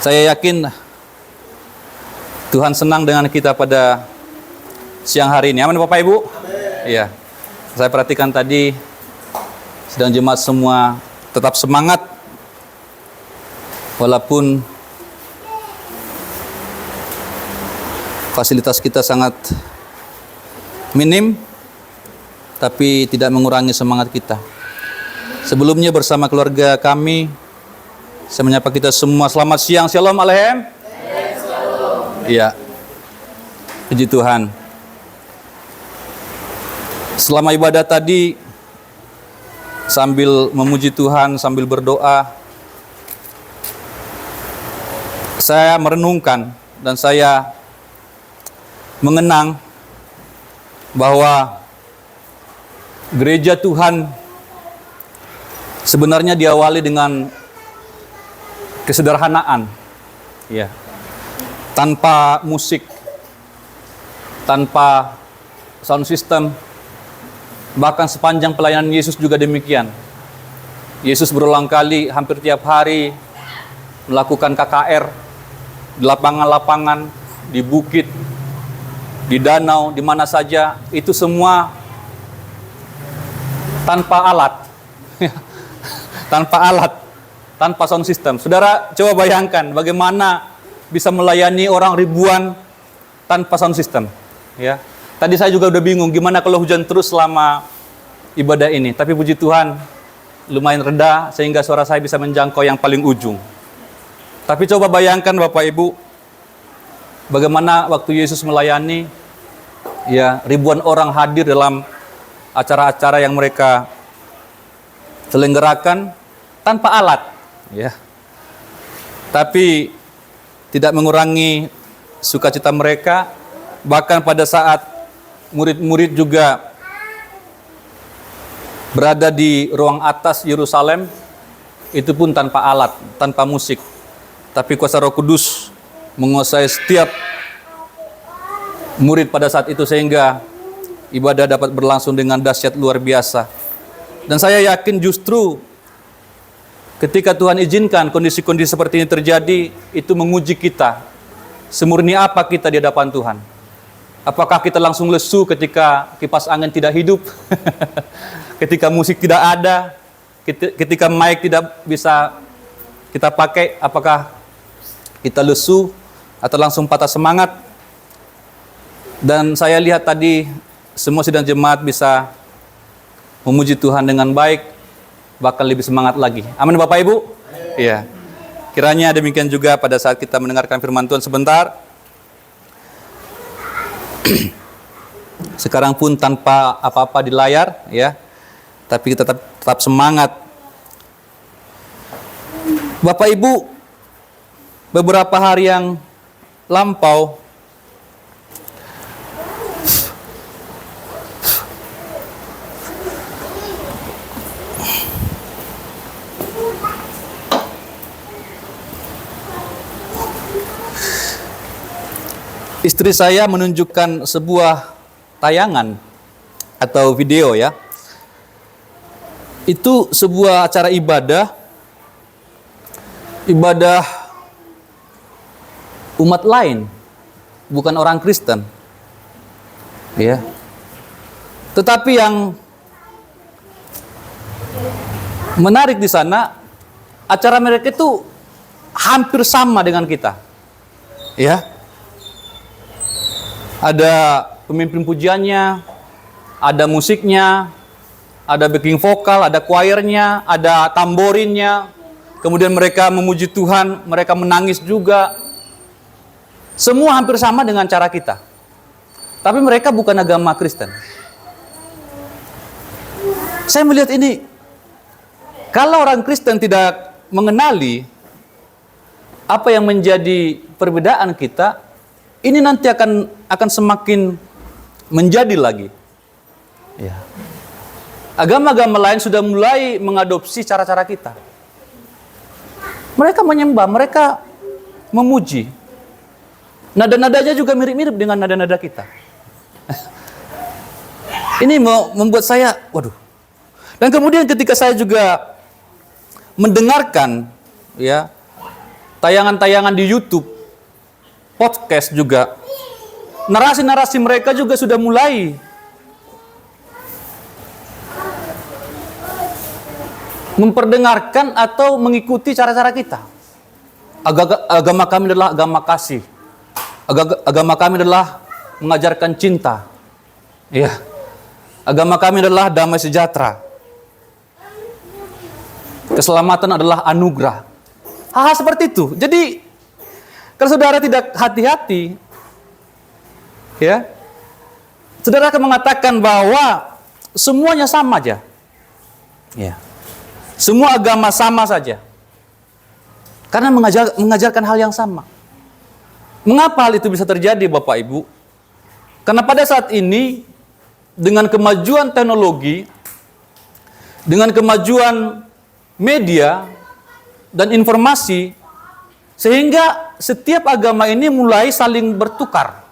Saya yakin Tuhan senang dengan kita pada siang hari ini. Amin Bapak Ibu? Iya. Saya perhatikan tadi sedang jemaat semua tetap semangat walaupun fasilitas kita sangat minim, tapi tidak mengurangi semangat kita. Sebelumnya bersama keluarga kami, saya menyapa kita semua. Selamat siang, Shalom Alehem. Iya, puji Tuhan. Selama ibadah tadi, sambil memuji Tuhan, sambil berdoa, saya merenungkan dan saya mengenang bahwa gereja Tuhan sebenarnya diawali dengan kesederhanaan, ya, tanpa musik, tanpa sound system. Bahkan sepanjang pelayanan Yesus juga demikian. Yesus berulang kali, hampir tiap hari melakukan KKR di lapangan-lapangan, di bukit, di danau, di mana saja. Itu semua tanpa alat. Tanpa alat, tanpa sound system. Saudara, coba bayangkan bagaimana bisa melayani orang ribuan tanpa sound system, ya. Tadi saya juga udah bingung gimana kalau hujan terus selama ibadah ini. Tapi puji Tuhan lumayan reda sehingga suara saya bisa menjangkau yang paling ujung. Tapi coba bayangkan Bapak Ibu, bagaimana waktu Yesus melayani, ya, ribuan orang hadir dalam acara-acara yang mereka selenggarakan tanpa alat, ya. Tapi tidak mengurangi sukacita mereka. Bahkan pada saat murid-murid juga berada di ruang atas Yerusalem, itu pun tanpa alat, tanpa musik. Tapi kuasa Roh Kudus menguasai setiap murid pada saat itu sehingga ibadah dapat berlangsung dengan dahsyat luar biasa. Dan saya yakin justru ketika Tuhan izinkan kondisi-kondisi seperti ini terjadi, itu menguji kita. Semurni apa kita di hadapan Tuhan? Apakah kita langsung lesu ketika kipas angin tidak hidup? Ketika musik tidak ada? Ketika mic tidak bisa kita pakai? Apakah kita lesu atau langsung patah semangat? Dan saya lihat tadi semua sidang jemaat bisa memuji Tuhan dengan baik, bahkan lebih semangat lagi. Amin Bapak Ibu? Iya. Kiranya demikian juga pada saat kita mendengarkan firman Tuhan sebentar. Sekarang pun tanpa apa-apa di layar, ya, tapi kita tetap semangat. Bapak Ibu, beberapa hari yang lampau istri saya menunjukkan sebuah tayangan atau video, ya. Itu sebuah acara ibadah umat lain, bukan orang Kristen, ya. Tetapi yang menarik di sana, acara mereka itu hampir sama dengan kita, ya. Ada pemimpin pujiannya, ada musiknya, ada backing vokal, ada choirnya, ada tamborinnya. Kemudian mereka memuji Tuhan, mereka menangis juga. Semua hampir sama dengan cara kita. Tapi mereka bukan agama Kristen. Saya melihat ini, kalau orang Kristen tidak mengenali apa yang menjadi perbedaan kita, ini nanti akan semakin menjadi lagi. Ya. Agama-agama lain sudah mulai mengadopsi cara-cara kita. Mereka menyembah, mereka memuji. Nada-nadanya juga mirip-mirip dengan nada-nada kita. Ini membuat saya, waduh. Dan kemudian ketika saya juga mendengarkan ya tayangan-tayangan di YouTube, podcast juga, narasi-narasi mereka juga sudah mulai memperdengarkan atau mengikuti cara-cara kita. Agama kami adalah agama kasih. Agama kami adalah mengajarkan cinta. Ya. Agama kami adalah damai sejahtera. Keselamatan adalah anugerah. Hal-hal seperti itu. Jadi, kalau saudara tidak hati-hati, ya, saudara akan mengatakan bahwa semuanya sama aja. Ya. Semua agama sama saja. Karena mengajarkan hal yang sama. Mengapa hal itu bisa terjadi, Bapak Ibu? Karena pada saat ini, dengan kemajuan teknologi, dengan kemajuan media dan informasi, sehingga setiap agama ini mulai saling bertukar.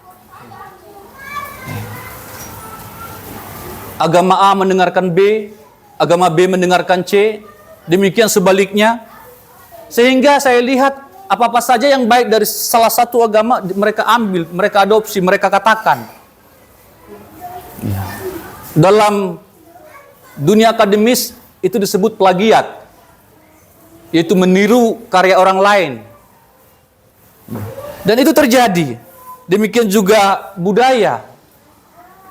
Agama A mendengarkan B, agama B mendengarkan C, demikian sebaliknya. Sehingga saya lihat apa-apa saja yang baik dari salah satu agama mereka ambil, mereka adopsi, mereka katakan. Dalam dunia akademis itu disebut plagiat, yaitu meniru karya orang lain. Dan itu terjadi. Demikian juga budaya.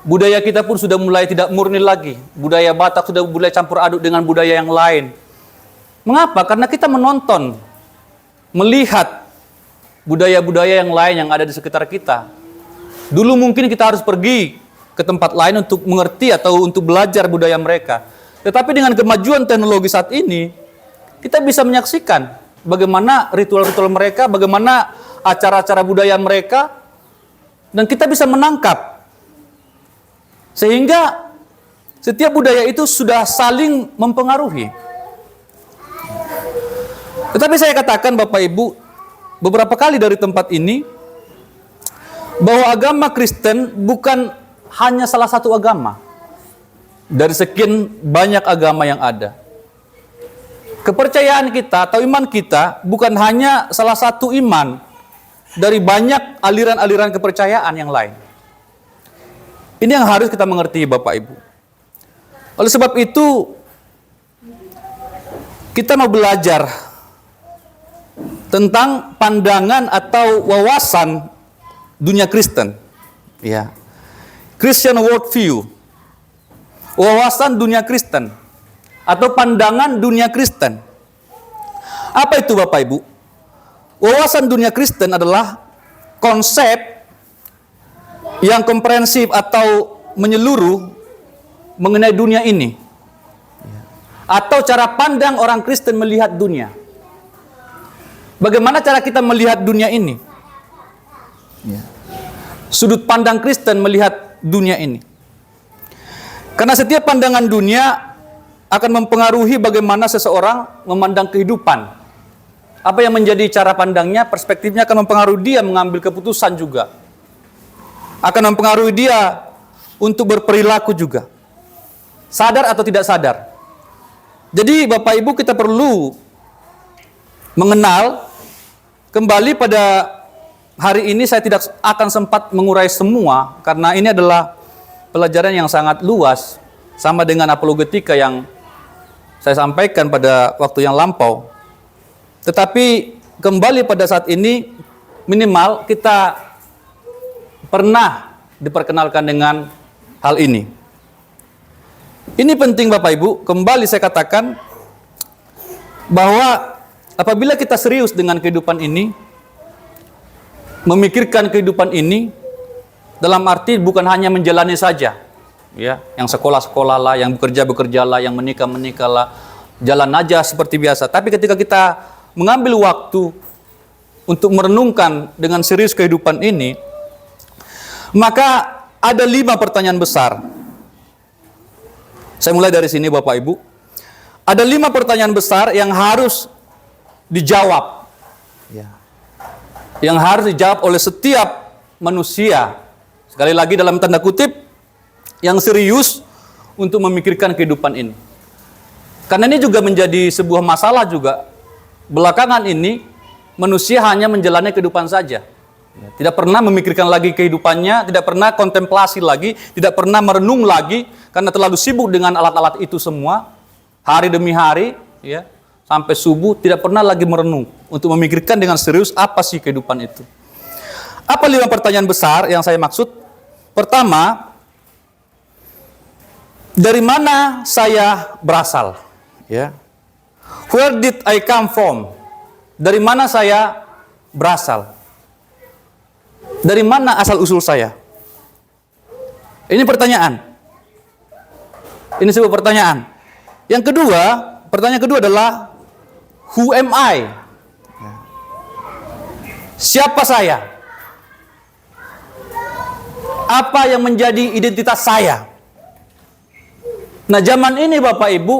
Budaya kita pun sudah mulai tidak murni lagi. Budaya Batak sudah mulai campur aduk dengan budaya yang lain. Mengapa? Karena kita menonton, melihat budaya-budaya yang lain yang ada di sekitar kita. Dulu mungkin kita harus pergi ke tempat lain untuk mengerti atau untuk belajar budaya mereka. Tetapi dengan kemajuan teknologi saat ini, kita bisa menyaksikan bagaimana ritual-ritual mereka, bagaimana acara-acara budaya mereka, dan kita bisa menangkap. Sehingga setiap budaya itu sudah saling mempengaruhi. Tetapi saya katakan Bapak Ibu, beberapa kali dari tempat ini, bahwa agama Kristen bukan hanya salah satu agama dari sekian banyak agama yang ada. Kepercayaan kita atau iman kita bukan hanya salah satu iman dari banyak aliran-aliran kepercayaan yang lain. Ini yang harus kita mengerti Bapak Ibu. Oleh sebab itu, kita mau belajar tentang pandangan atau wawasan dunia Kristen. Ya. Christian worldview. Wawasan dunia Kristen atau pandangan dunia Kristen. Apa itu Bapak Ibu? Wawasan dunia Kristen adalah konsep yang komprehensif atau menyeluruh mengenai dunia ini. Atau cara pandang orang Kristen melihat dunia. Bagaimana cara kita melihat dunia ini? Sudut pandang Kristen melihat dunia ini. Karena setiap pandangan dunia akan mempengaruhi bagaimana seseorang memandang kehidupan. Apa yang menjadi cara pandangnya, perspektifnya akan mempengaruhi dia mengambil keputusan juga. Akan mempengaruhi dia untuk berperilaku juga. Sadar atau tidak sadar. Jadi Bapak Ibu, kita perlu mengenal kembali pada hari ini. Saya tidak akan sempat mengurai semua karena ini adalah pelajaran yang sangat luas, sama dengan apologetika yang saya sampaikan pada waktu yang lampau. Tetapi kembali pada saat ini, minimal kita pernah diperkenalkan dengan hal ini. Ini penting Bapak Ibu, kembali saya katakan bahwa apabila kita serius dengan kehidupan ini, memikirkan kehidupan ini, dalam arti bukan hanya menjalani saja, ya, yang sekolah-sekolah lah, yang bekerja-bekerja lah, yang menikah-menikah lah, jalan aja seperti biasa. Tapi ketika kita mengambil waktu untuk merenungkan dengan serius kehidupan ini, maka ada 5 pertanyaan besar. Saya mulai dari sini Bapak Ibu. Ada 5 pertanyaan besar yang harus dijawab. Yang harus dijawab oleh setiap manusia. Sekali lagi dalam tanda kutip, yang serius untuk memikirkan kehidupan ini. Karena ini juga menjadi sebuah masalah juga. Belakangan ini manusia hanya menjalani kehidupan saja. Tidak pernah memikirkan lagi kehidupannya, tidak pernah kontemplasi lagi, tidak pernah merenung lagi karena terlalu sibuk dengan alat-alat itu semua. Hari demi hari, ya, sampai subuh tidak pernah lagi merenung untuk memikirkan dengan serius apa sih kehidupan itu. Apa 5 pertanyaan besar yang saya maksud? Pertama, dari mana saya berasal? Ya. Where did I come from? Dari mana saya berasal? Dari mana asal usul saya? Ini pertanyaan. Ini sebuah pertanyaan. Yang kedua, pertanyaan kedua adalah who am I? Siapa saya? Apa yang menjadi identitas saya? Nah, zaman ini Bapak Ibu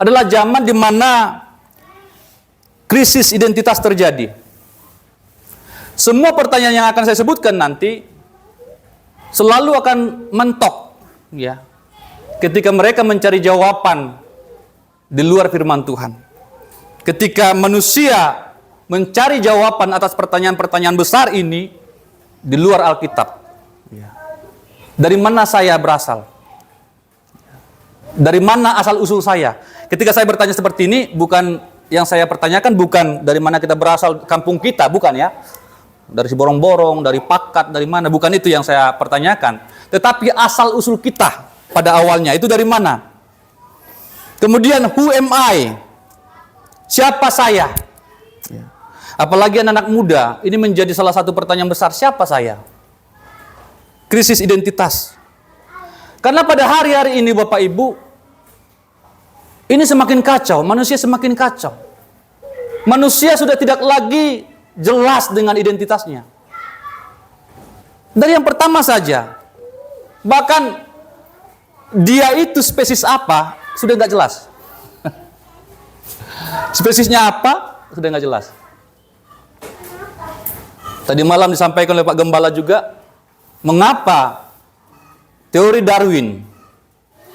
adalah zaman di mana krisis identitas terjadi. Semua pertanyaan yang akan saya sebutkan nanti selalu akan mentok, ya, ketika mereka mencari jawaban di luar firman Tuhan. Ketika manusia mencari jawaban atas pertanyaan-pertanyaan besar ini di luar Alkitab. Dari mana saya berasal? Dari mana asal usul saya? Ketika saya bertanya seperti ini, bukan yang saya pertanyakan bukan dari mana kita berasal, kampung kita, bukan ya. Dari Siborong-borong, dari Pakat, dari mana, bukan itu yang saya pertanyakan. Tetapi asal usul kita pada awalnya itu dari mana? Kemudian who am I? Siapa saya? Apalagi anak-anak muda, ini menjadi salah satu pertanyaan besar, siapa saya? Krisis identitas. Karena pada hari-hari ini Bapak Ibu, ini semakin kacau, manusia semakin kacau. Manusia sudah tidak lagi jelas dengan identitasnya. Dari yang pertama saja, bahkan dia itu spesies apa, sudah nggak jelas. Spesiesnya apa, sudah nggak jelas. Tadi malam disampaikan oleh Pak Gembala juga, mengapa teori Darwin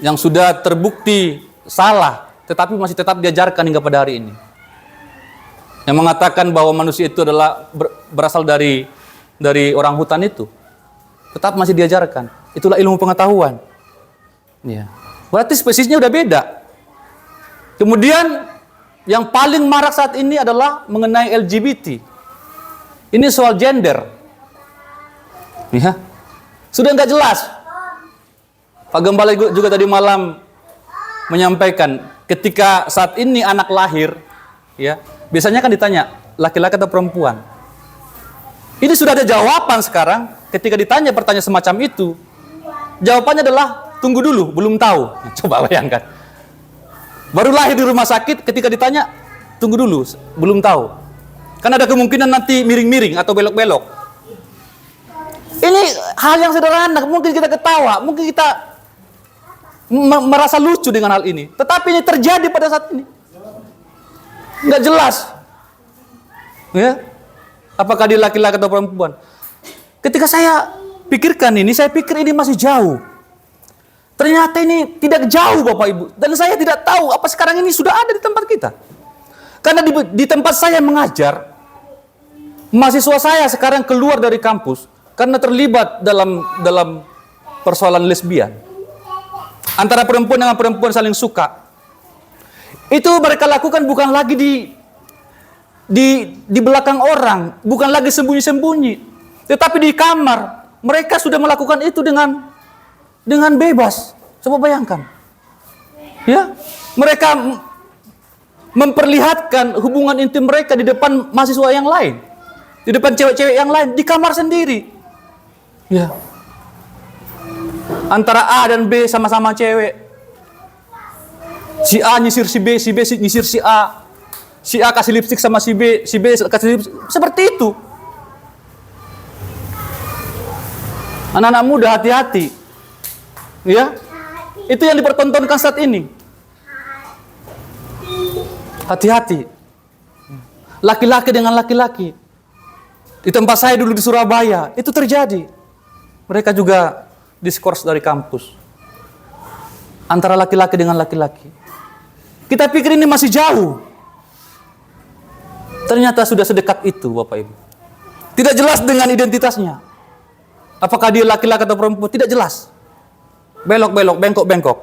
yang sudah terbukti salah, tetapi masih tetap diajarkan hingga pada hari ini. Yang mengatakan bahwa manusia itu adalah berasal dari orang hutan itu, tetap masih diajarkan. Itulah ilmu pengetahuan. Ya. Berarti spesiesnya udah beda. Kemudian yang paling marak saat ini adalah mengenai LGBT. Ini soal gender. Ya. Sudah nggak jelas. Pak Gembala juga tadi malam menyampaikan, ketika saat ini anak lahir, ya, biasanya kan ditanya laki-laki atau perempuan. Ini sudah ada jawaban sekarang. Ketika ditanya pertanyaan semacam itu, jawabannya adalah tunggu dulu, belum tahu. Coba bayangkan. Baru lahir di rumah sakit, ketika ditanya tunggu dulu, belum tahu. Kan ada kemungkinan nanti miring-miring atau belok-belok. Ini hal yang sederhana, mungkin kita ketawa, mungkin kita merasa lucu dengan hal ini. Tetapi ini terjadi pada saat ini. Nggak jelas. Ya? Apakah dia laki-laki atau perempuan? Ketika saya pikirkan ini, saya pikir ini masih jauh. Ternyata ini tidak jauh Bapak Ibu. Dan saya tidak tahu apa sekarang ini sudah ada di tempat kita. Karena di tempat saya mengajar, mahasiswa saya sekarang keluar dari kampus karena terlibat dalam persoalan lesbian. Antara perempuan dengan perempuan saling suka. Itu mereka lakukan bukan lagi di belakang orang, bukan lagi sembunyi-sembunyi, tetapi di kamar. Mereka sudah melakukan itu dengan bebas. Coba bayangkan. Ya, mereka memperlihatkan hubungan intim mereka di depan mahasiswa yang lain, di depan cewek-cewek yang lain, di kamar sendiri. Ya. Antara A dan B sama-sama cewek. Si A nyisir si B nyisir si A. Si A kasih lipstik sama si B kasih lipstik. Seperti itu. Anak-anak muda hati-hati. Ya. Itu yang dipertontonkan saat ini. Hati-hati. Laki-laki dengan laki-laki. Di tempat saya dulu di Surabaya, itu terjadi. Mereka juga diskors dari kampus. Antara laki-laki dengan laki-laki. Kita pikir ini masih jauh. Ternyata sudah sedekat itu, Bapak Ibu. Tidak jelas dengan identitasnya. Apakah dia laki-laki atau perempuan? Tidak jelas. Belok-belok, bengkok-bengkok.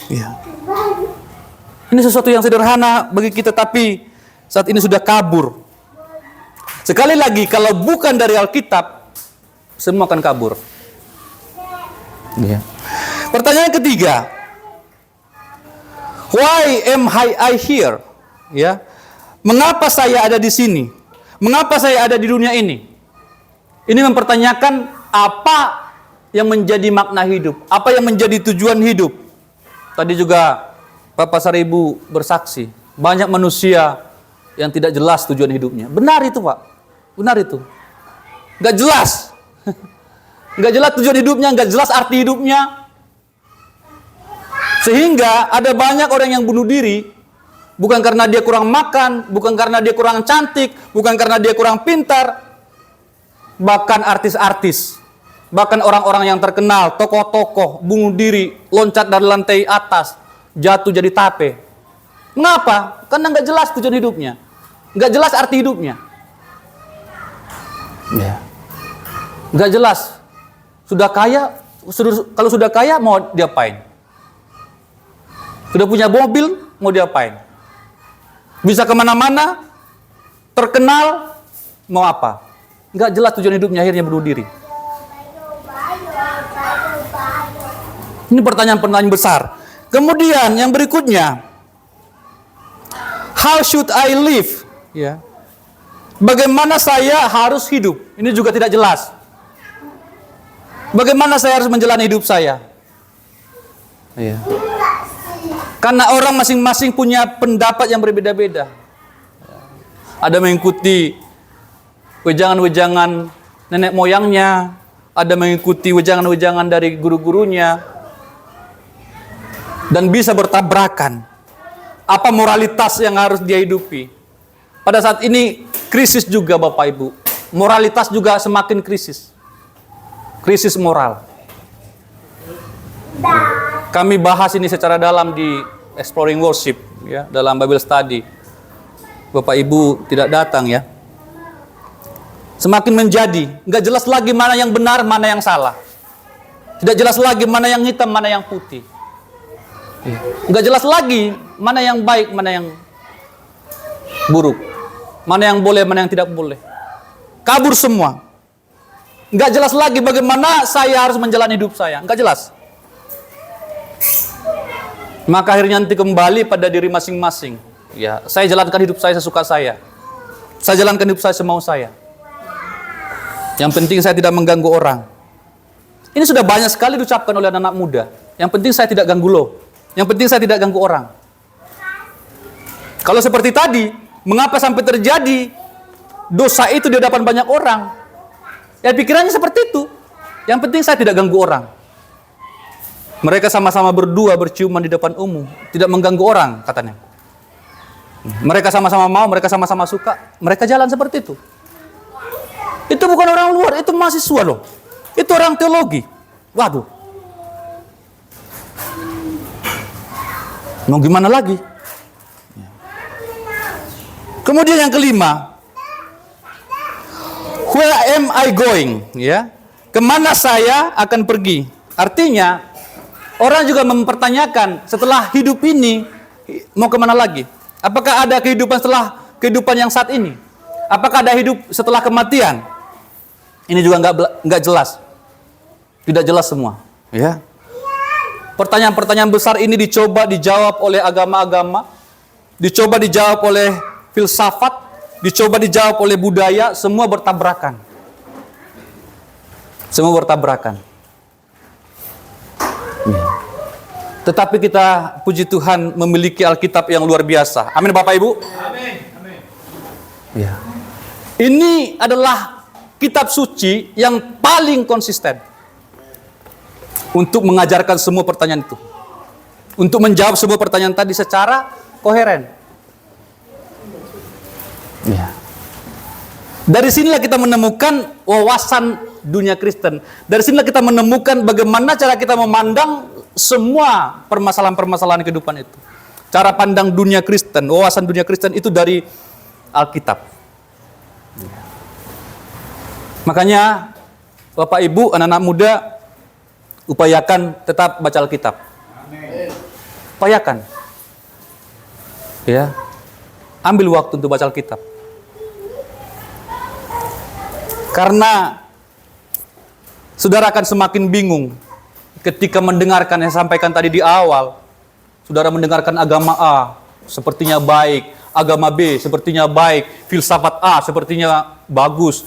Ya. Ini sesuatu yang sederhana bagi kita, tapi saat ini sudah kabur. Sekali lagi, kalau bukan dari Alkitab, semua akan kabur. Ya. Pertanyaan ketiga, why am I here? Ya, mengapa saya ada di sini? Mengapa saya ada di dunia ini? Ini mempertanyakan apa yang menjadi makna hidup, apa yang menjadi tujuan hidup. Tadi juga Bapak Saribu bersaksi, banyak manusia yang tidak jelas tujuan hidupnya. Benar itu, Pak. Benar itu. Nggak jelas. Nggak jelas tujuan hidupnya, nggak jelas arti hidupnya. Sehingga ada banyak orang yang bunuh diri, bukan karena dia kurang makan, bukan karena dia kurang cantik, bukan karena dia kurang pintar. Bahkan artis-artis, bahkan orang-orang yang terkenal, tokoh-tokoh, bunuh diri, loncat dari lantai atas, jatuh jadi tape. Mengapa? Karena nggak jelas tujuan hidupnya, nggak jelas arti hidupnya. Ya. Nggak jelas. Sudah kaya, kalau sudah kaya mau diapain? Sudah punya mobil, mau diapain? Bisa kemana-mana, terkenal, mau apa? Nggak jelas tujuan hidupnya, akhirnya bunuh diri. Ini pertanyaan-pertanyaan besar. Kemudian yang berikutnya, how should I live? Ya. Bagaimana saya harus hidup? Ini juga tidak jelas. Bagaimana saya harus menjalani hidup saya? Ya. Karena orang masing-masing punya pendapat yang berbeda-beda. Ada mengikuti wejangan-wejangan nenek moyangnya, ada mengikuti wejangan-wejangan dari guru-gurunya, dan bisa bertabrakan. Apa moralitas yang harus dia hidupi? Pada saat ini krisis juga, Bapak Ibu. Moralitas juga semakin krisis. Krisis moral. Kami bahas ini secara dalam di Exploring Worship, ya, dalam Bible Study. Bapak Ibu tidak datang, ya. Semakin menjadi, nggak jelas lagi mana yang benar, mana yang salah. Tidak jelas lagi mana yang hitam, mana yang putih. Nggak jelas lagi mana yang baik, mana yang buruk. Mana yang boleh, mana yang tidak boleh. Kabur semua. Nggak jelas lagi bagaimana saya harus menjalani hidup saya. Nggak jelas. Maka akhirnya nanti kembali pada diri masing-masing. Ya, saya jalankan hidup saya sesuka saya. Saya jalankan hidup saya semau saya. Yang penting saya tidak mengganggu orang. Ini sudah banyak sekali diucapkan oleh anak-anak muda. Yang penting saya tidak ganggu lo. Yang penting saya tidak ganggu orang. Kalau seperti tadi, mengapa sampai terjadi dosa itu di hadapan banyak orang? Ya pikirannya seperti itu. Yang penting saya tidak ganggu orang. Mereka sama-sama berdua berciuman di depan umum, tidak mengganggu orang, katanya. Mereka sama-sama mau, mereka sama-sama suka, mereka jalan seperti itu. Itu bukan orang luar, itu mahasiswa loh. Itu orang teologi. Waduh. Mau gimana lagi? Kemudian yang kelima, where am I going? Ya, kemana saya akan pergi? Artinya, orang juga mempertanyakan setelah hidup ini mau kemana lagi? Apakah ada kehidupan setelah kehidupan yang saat ini? Apakah ada hidup setelah kematian? Ini juga nggak jelas, tidak jelas semua. Ya, pertanyaan-pertanyaan besar ini dicoba dijawab oleh agama-agama, dicoba dijawab oleh filsafat, dicoba dijawab oleh budaya, semua bertabrakan. Semua bertabrakan. Tetapi kita, puji Tuhan, memiliki Alkitab yang luar biasa. Amin, Bapak Ibu. Amin. Amin. Ya. Ini adalah kitab suci yang paling konsisten untuk mengajarkan semua pertanyaan itu, untuk menjawab semua pertanyaan tadi secara koheren. Ya. Dari sinilah kita menemukan wawasan dunia Kristen. Dari sinilah kita menemukan bagaimana cara kita memandang semua permasalahan-permasalahan kehidupan itu. cara pandang dunia Kristen, wawasan dunia Kristen itu dari Alkitab. Makanya Bapak Ibu, anak-anak muda, upayakan tetap baca Alkitab. Upayakan. Ya. Ambil waktu untuk baca Alkitab. Karena saudara akan semakin bingung ketika mendengarkan yang sampaikan tadi di awal. Saudara mendengarkan agama A sepertinya baik, agama B sepertinya baik, filsafat A sepertinya bagus,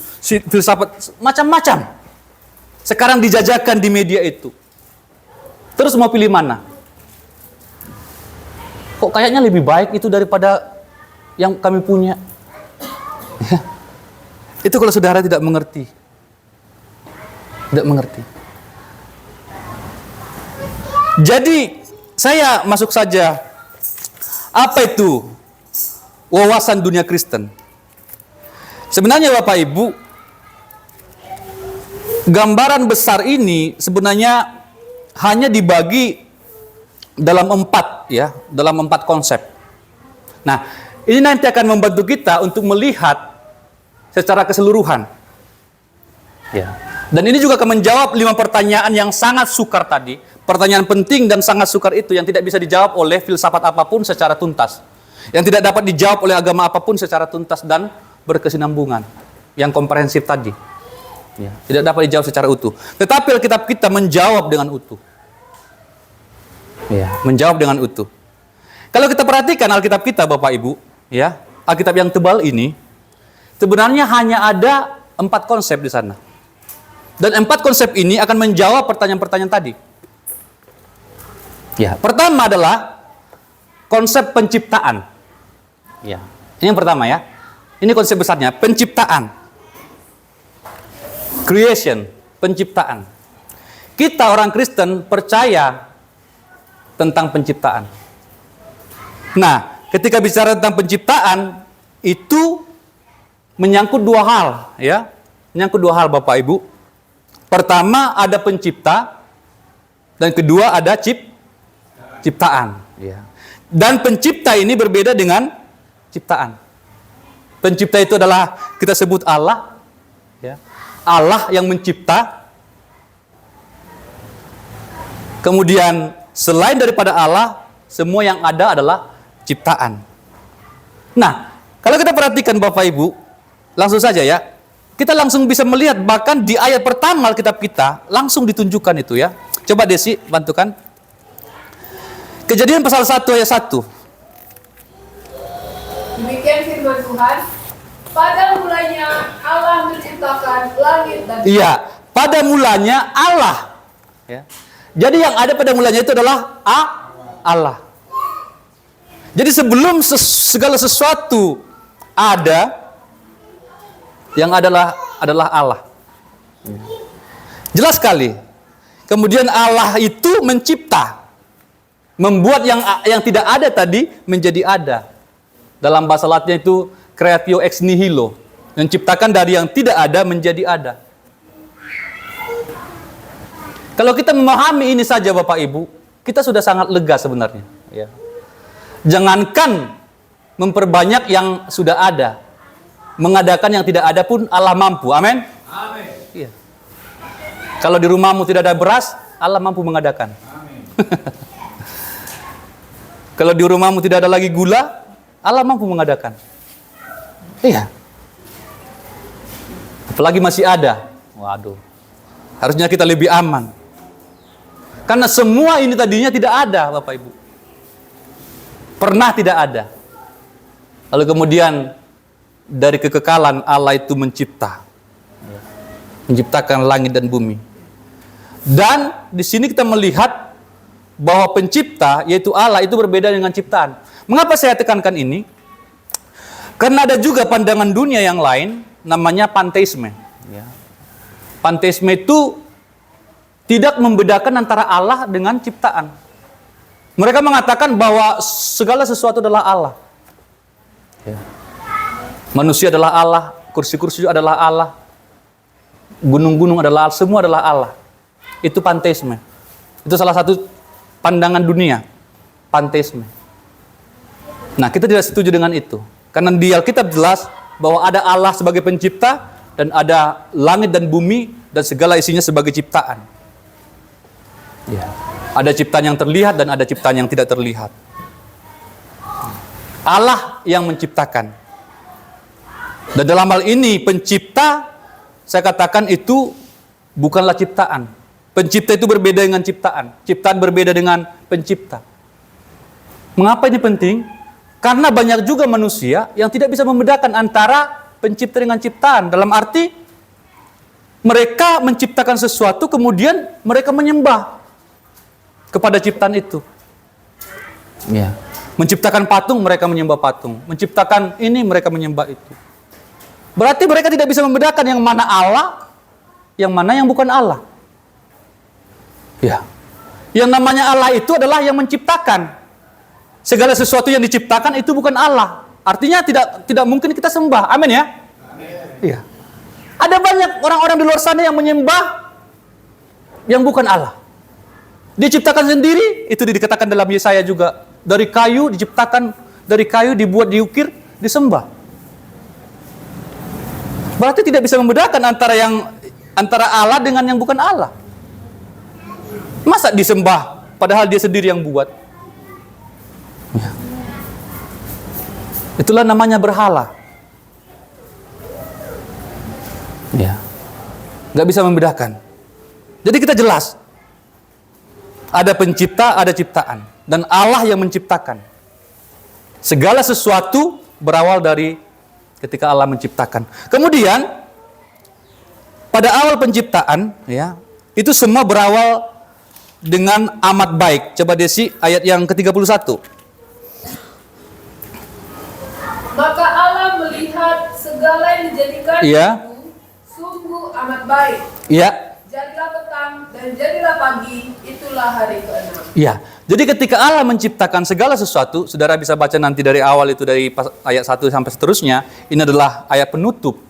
filsafat macam-macam. Sekarang dijajakan di media itu. Terus mau pilih mana? Kok kayaknya lebih baik itu daripada yang kami punya. Itu kalau saudara tidak mengerti. Tidak mengerti. Jadi, saya masuk saja. Apa itu wawasan dunia Kristen? Sebenarnya Bapak Ibu, gambaran besar ini sebenarnya hanya dibagi dalam 4 konsep. Nah, ini nanti akan membantu kita untuk melihat secara keseluruhan. Ya. Dan ini juga akan menjawab 5 pertanyaan yang sangat sukar tadi. Pertanyaan penting dan sangat sukar itu yang tidak bisa dijawab oleh filsafat apapun secara tuntas. Yang tidak dapat dijawab oleh agama apapun secara tuntas dan berkesinambungan. Yang komprehensif tadi. Ya. Tidak dapat dijawab secara utuh. Tetapi Alkitab kita menjawab dengan utuh. Ya, menjawab dengan utuh. Kalau kita perhatikan Alkitab kita Bapak Ibu, ya, Alkitab yang tebal ini sebenarnya hanya ada 4 konsep di sana. Dan 4 konsep ini akan menjawab pertanyaan-pertanyaan tadi. Ya, pertama adalah konsep penciptaan. Ya, ini yang pertama ya. Ini konsep besarnya, penciptaan. Creation, penciptaan. Kita orang Kristen percaya tentang penciptaan. Nah, ketika bicara tentang penciptaan, itu menyangkut 2 hal, ya. Menyangkut 2 hal Bapak Ibu. Pertama ada pencipta, dan kedua ada ciptaan. Ya. Dan pencipta ini berbeda dengan ciptaan. Pencipta itu adalah kita sebut Allah, ya. Allah yang mencipta. Kemudian selain daripada Allah, semua yang ada adalah ciptaan. Nah, kalau kita perhatikan Bapak Ibu, langsung saja ya, kita langsung bisa melihat bahkan di ayat pertama Alkitab kita, langsung ditunjukkan itu ya. Coba Desi, bantukan. Kejadian pasal 1 ayat 1. Demikian firman Tuhan, pada mulanya Allah menciptakan langit dan bumi. Iya, pada mulanya Allah. Ya. Jadi yang ada pada mulanya itu adalah Allah. Jadi sebelum segala sesuatu ada, yang adalah Allah. Jelas sekali. Kemudian Allah itu mencipta, membuat yang tidak ada tadi menjadi ada. Dalam bahasa Latinnya itu creatio ex nihilo, menciptakan dari yang tidak ada menjadi ada. Kalau kita memahami ini saja Bapak Ibu, kita sudah sangat lega sebenarnya. Ya. Jangankan memperbanyak yang sudah ada, mengadakan yang tidak ada pun Allah mampu. Amin. Amin. Iya. Kalau di rumahmu tidak ada beras, Allah mampu mengadakan. Amin. Kalau di rumahmu tidak ada lagi gula, Allah mampu mengadakan. Iya. Apalagi masih ada. Waduh. Harusnya kita lebih aman. Karena semua ini tadinya tidak ada, Bapak Ibu. Pernah tidak ada. Lalu kemudian dari kekekalan Allah itu mencipta. Menciptakan langit dan bumi. Dan di sini kita melihat bahwa pencipta, yaitu Allah, itu berbeda dengan ciptaan. Mengapa saya tekankan ini? Karena ada juga pandangan dunia yang lain, namanya panteisme. Panteisme itu tidak membedakan antara Allah dengan ciptaan. Mereka mengatakan bahwa segala sesuatu adalah Allah. Manusia adalah Allah, kursi-kursi adalah Allah, gunung-gunung adalah Allah, semua adalah Allah. Itu panteisme. Itu salah satu pandangan dunia, panteisme. Nah, kita tidak setuju dengan itu. Karena di Alkitab jelas bahwa ada Allah sebagai pencipta dan ada langit dan bumi dan segala isinya sebagai ciptaan. Ya. Ada ciptaan yang terlihat dan ada ciptaan yang tidak terlihat. Allah yang menciptakan. Dan dalam hal ini pencipta, saya katakan itu bukanlah ciptaan. Pencipta itu berbeda dengan ciptaan. Ciptaan berbeda dengan pencipta. Mengapa ini penting? Karena banyak juga manusia yang tidak bisa membedakan antara pencipta dengan ciptaan. Dalam arti, mereka menciptakan sesuatu, kemudian mereka menyembah kepada ciptaan itu. Ya. Menciptakan patung, mereka menyembah patung. Menciptakan ini, mereka menyembah itu. Berarti mereka tidak bisa membedakan yang mana Allah, yang mana yang bukan Allah. Ya. Yang namanya Allah itu adalah yang menciptakan. Segala sesuatu yang diciptakan itu bukan Allah. Artinya tidak mungkin kita sembah. Amin ya? Amin. Iya. Ada banyak orang-orang di luar sana yang menyembah yang bukan Allah. Diciptakan sendiri, itu dikatakan dalam Yesaya juga. Dari kayu diciptakan, dari kayu dibuat, diukir, disembah. Berarti tidak bisa membedakan antara Allah dengan yang bukan Allah. Masa disembah padahal dia sendiri yang buat? Ya. Itulah namanya berhala. Ya. Nggak bisa membedakan. Jadi kita jelas. Ada pencipta, ada ciptaan. Dan Allah yang menciptakan. Segala sesuatu berawal dari ketika Allah menciptakan. Kemudian, pada awal penciptaan, ya, itu semua berawal dengan amat baik. Coba Desi, ayat yang ke-31. Maka Allah melihat segala yang dijadikan itu sungguh amat baik. Iya. Jadilah petang dan jadilah pagi, itulah hari ke-6. Iya. Jadi ketika Allah menciptakan segala sesuatu, saudara bisa baca nanti dari awal itu dari ayat 1 sampai seterusnya, ini adalah ayat penutup.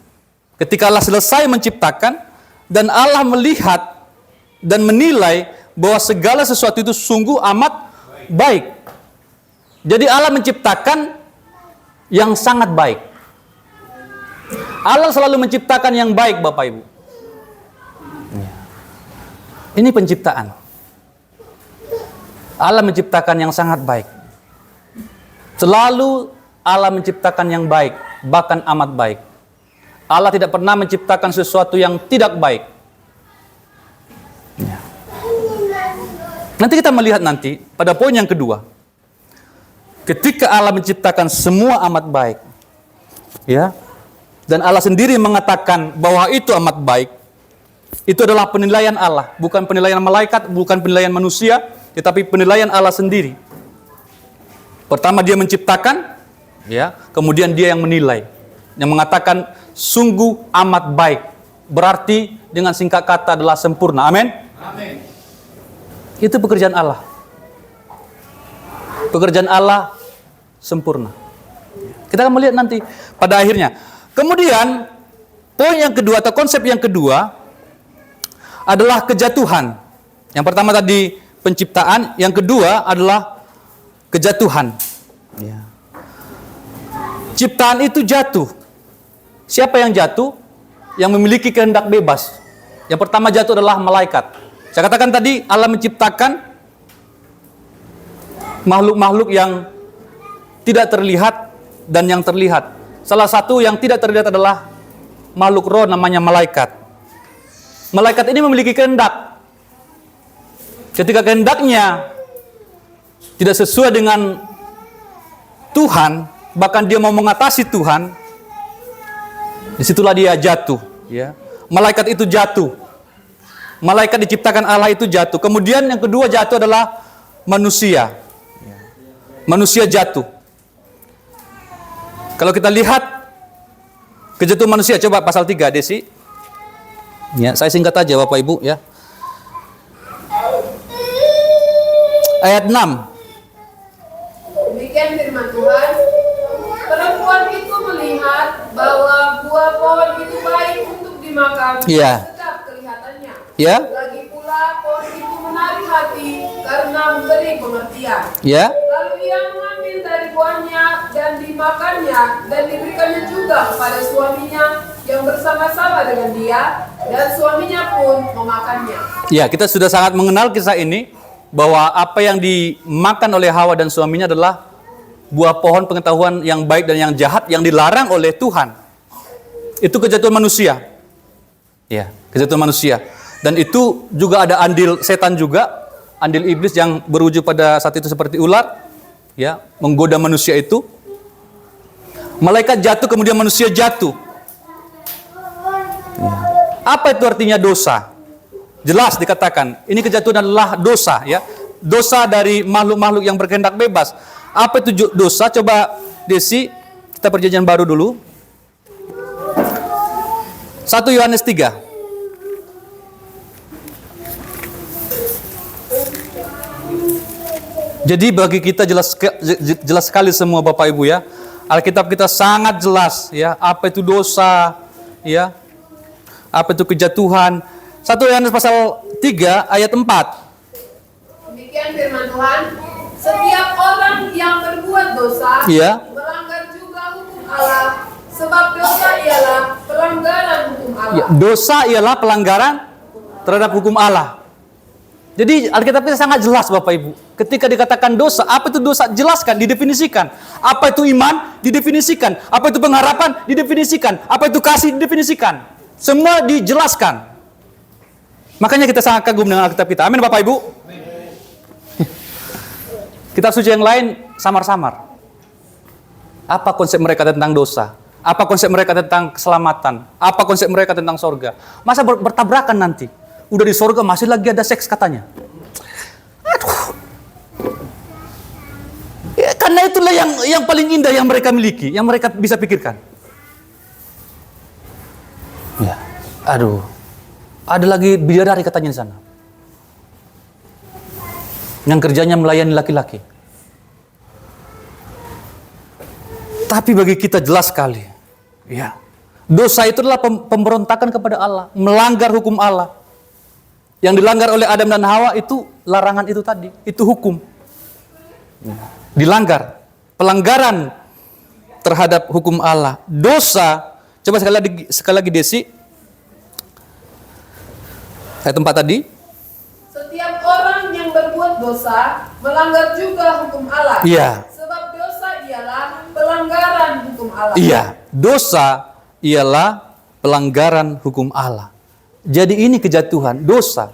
Ketika Allah selesai menciptakan dan Allah melihat dan menilai bahwa segala sesuatu itu sungguh amat baik. Jadi Allah menciptakan yang sangat baik. Allah selalu menciptakan yang baik, Bapak Ibu. Ini penciptaan. Allah menciptakan yang sangat baik. Selalu Allah menciptakan yang baik, bahkan amat baik. Allah tidak pernah menciptakan sesuatu yang tidak baik. Ya. Nanti kita melihat nanti pada poin yang kedua. Ketika Allah menciptakan semua amat baik, ya, dan Allah sendiri mengatakan bahwa itu amat baik, itu adalah penilaian Allah, bukan penilaian malaikat, bukan penilaian manusia, tetapi penilaian Allah sendiri. Pertama dia menciptakan, ya, kemudian dia yang menilai, yang mengatakan sungguh amat baik. Berarti dengan singkat kata adalah sempurna. Amin. Amin. Itu pekerjaan Allah. Pekerjaan Allah sempurna. Kita akan melihat nanti pada akhirnya. Kemudian poin yang kedua atau konsep yang kedua adalah kejatuhan. Yang pertama tadi penciptaan, yang kedua adalah kejatuhan. Ya. Ciptaan itu jatuh. Siapa yang jatuh? Yang memiliki kehendak bebas. Yang pertama jatuh adalah malaikat. Saya katakan tadi Allah menciptakan makhluk-makhluk yang tidak terlihat dan yang terlihat. Salah satu yang tidak terlihat adalah makhluk roh namanya malaikat. Malaikat ini memiliki kehendak. Ketika kehendaknya tidak sesuai dengan Tuhan, bahkan dia mau mengatasi Tuhan, disitulah dia jatuh. Ya. Malaikat itu jatuh. Malaikat diciptakan Allah itu jatuh. Kemudian yang kedua jatuh adalah manusia. Manusia jatuh. Kalau kita lihat kejatuhan manusia, coba pasal 3, Desi. Ya, saya singkat aja Bapak Ibu ya. Ayat 6. Demikian firman Tuhan. Perempuan itu melihat bahwa buah pohon itu baik untuk dimakan, sedap kelihatannya. Ya. Lagi pula pohon itu menarik hati karena memberi pengertian. Ya. Lalu ia mengambil dari buahnya akan dimakannya dan diberikannya juga kepada suaminya yang bersama-sama dengan dia, dan suaminya pun memakannya. Ya, kita sudah sangat mengenal kisah ini, bahwa apa yang dimakan oleh Hawa dan suaminya adalah buah pohon pengetahuan yang baik dan yang jahat yang dilarang oleh Tuhan. Itu kejatuhan manusia. Ya, kejatuhan manusia. Dan itu juga ada andil setan juga, andil iblis yang berwujud pada saat itu seperti ular, ya, menggoda manusia itu. Malaikat jatuh, kemudian manusia jatuh. Ya. Apa itu artinya dosa? Jelas dikatakan, ini kejatuhan adalah dosa, ya. Dosa dari makhluk-makhluk yang berkehendak bebas. Apa itu dosa? Coba Desi, kita perjanjian baru dulu. 1 Yohanes 3. Jadi bagi kita jelas sekali semua Bapak Ibu ya. Alkitab kita sangat jelas ya, apa itu dosa, ya. Apa itu kejatuhan. 1 Yohanes pasal 3 ayat 4. Demikian firman Tuhan, setiap orang yang berbuat dosa, Iya. melanggar juga hukum Allah, sebab dosa ialah pelanggaran hukum Allah. Ya, dosa ialah pelanggaran terhadap hukum Allah. Jadi Alkitab kita sangat jelas Bapak Ibu. Ketika dikatakan dosa, apa itu dosa? Jelaskan, didefinisikan. Apa itu iman? Didefinisikan. Apa itu pengharapan? Didefinisikan. Apa itu kasih? Didefinisikan. Semua dijelaskan. Makanya kita sangat kagum dengan Alkitab kita. Amin Bapak Ibu. Kitab suci yang lain samar-samar. Apa konsep mereka tentang dosa? Apa konsep mereka tentang keselamatan? Apa konsep mereka tentang sorga? Masa bertabrakan nanti? Udah di sorga masih lagi ada seks katanya. Aduh. Ya, karena itulah yang paling indah yang mereka miliki, yang mereka bisa pikirkan. Ya, aduh. Ada lagi bidadari katanya di sana. Yang kerjanya melayani laki-laki. Tapi bagi kita jelas sekali, ya, dosa itu adalah pemberontakan kepada Allah, melanggar hukum Allah. Yang dilanggar oleh Adam dan Hawa itu larangan itu tadi, itu hukum. Dilanggar, pelanggaran terhadap hukum Allah. Dosa, coba sekali lagi Desi, ayat 4 tadi. Setiap orang yang berbuat dosa melanggar juga hukum Allah. Iya. Sebab dosa ialah pelanggaran hukum Allah. Iya, dosa ialah pelanggaran hukum Allah. Jadi ini kejatuhan, dosa.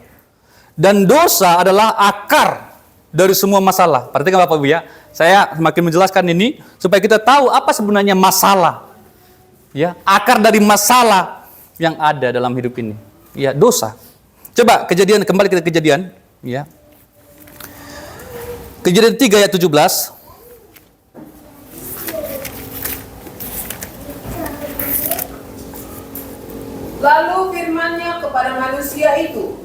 Dan dosa adalah akar dari semua masalah. Perhatikan Bapak Ibu ya. Saya semakin menjelaskan ini supaya kita tahu apa sebenarnya masalah. Ya, akar dari masalah yang ada dalam hidup ini. Ya, dosa. Coba Kejadian, kembali ke Kejadian, ya. Kejadian 3 ayat 17. Lalu firman-Nya kepada manusia itu,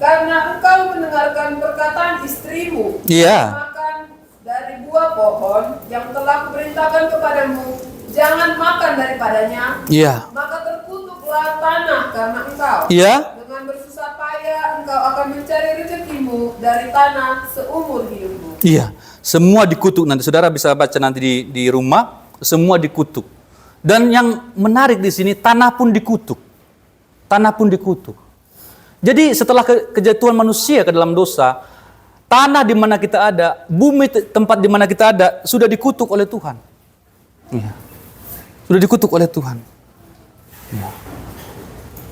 karena engkau mendengarkan perkataan istrimu, Iya. makan dari buah pohon yang telah kuperintahkan kepadamu, jangan makan daripadanya, Iya. maka terkutuklah tanah karena engkau. Iya. Dengan bersusah payah engkau akan mencari rezekimu dari tanah seumur hidupmu. Iya. Semua dikutuk nanti. Saudara bisa baca nanti di rumah, semua dikutuk. Dan yang menarik di sini, tanah pun dikutuk. Tanah pun dikutuk. Jadi setelah kejatuhan manusia ke dalam dosa, tanah di mana kita ada, bumi tempat di mana kita ada, sudah dikutuk oleh Tuhan. Ya. Sudah dikutuk oleh Tuhan. Ya.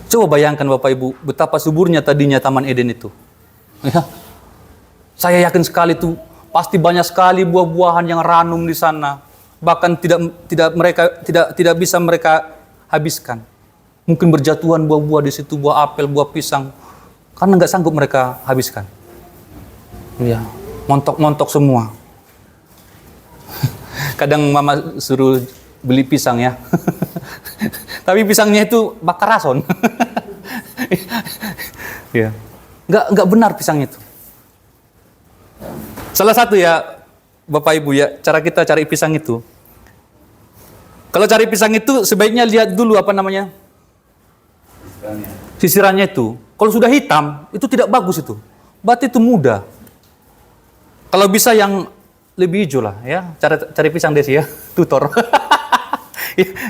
Coba bayangkan Bapak Ibu, betapa suburnya tadinya Taman Eden itu. Ya. Saya yakin sekali itu pasti banyak sekali buah-buahan yang ranum di sana. Bahkan tidak bisa mereka habiskan. Mungkin berjatuhan buah-buah di situ, buah apel, buah pisang, karena nggak sanggup mereka habiskan. Ya, montok-montok semua. Kadang mama suruh beli pisang ya, tapi pisangnya itu bakar rason. Ya, nggak benar pisangnya itu. Salah satu ya, Bapak Ibu ya, cara kita cari pisang itu. Kalau cari pisang itu sebaiknya lihat dulu apa namanya. Sisirannya itu, kalau sudah hitam, itu tidak bagus itu. Berarti itu muda. Kalau bisa yang lebih hijau lah ya. Cari pisang desi ya, tutor.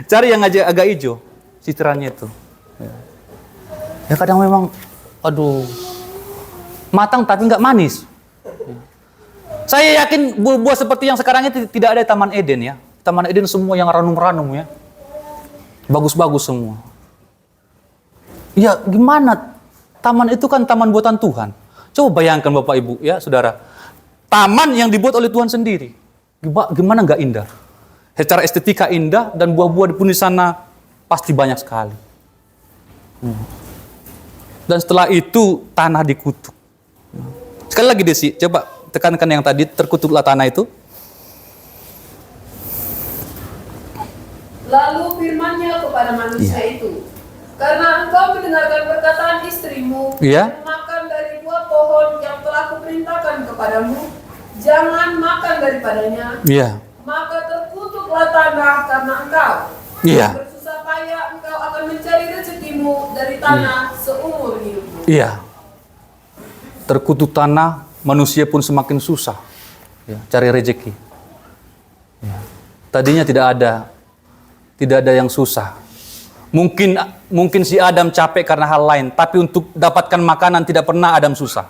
Cari yang agak hijau citranya itu. Ya kadang memang, aduh, matang tapi nggak manis. Saya yakin buah-buah seperti yang sekarang itu tidak ada di Taman Eden ya. Taman Eden semua yang ranum-ranum ya. Bagus-bagus semua. Ya gimana? Taman itu kan taman buatan Tuhan. Coba bayangkan Bapak Ibu ya saudara. Taman yang dibuat oleh Tuhan sendiri. Gimana nggak indah? Secara estetika indah dan buah-buah pun di sana pasti banyak sekali. Dan setelah itu tanah dikutuk. Sekali lagi Desi, coba tekankan yang tadi, terkutuklah tanah itu. Lalu firman-Nya kepada manusia itu, karena engkau mendengarkan perkataan istrimu, dan makan dari buah pohon yang telah kuperintahkan kepadamu, jangan makan daripadanya, maka terkutuklah tanah karena engkau. Bersusah payah engkau akan mencari rezekimu dari tanah seumur hidupmu. Terkutuk tanah, manusia pun semakin susah cari rezeki. Tadinya tidak ada yang susah. Mungkin si Adam capek karena hal lain, tapi untuk dapatkan makanan tidak pernah Adam susah.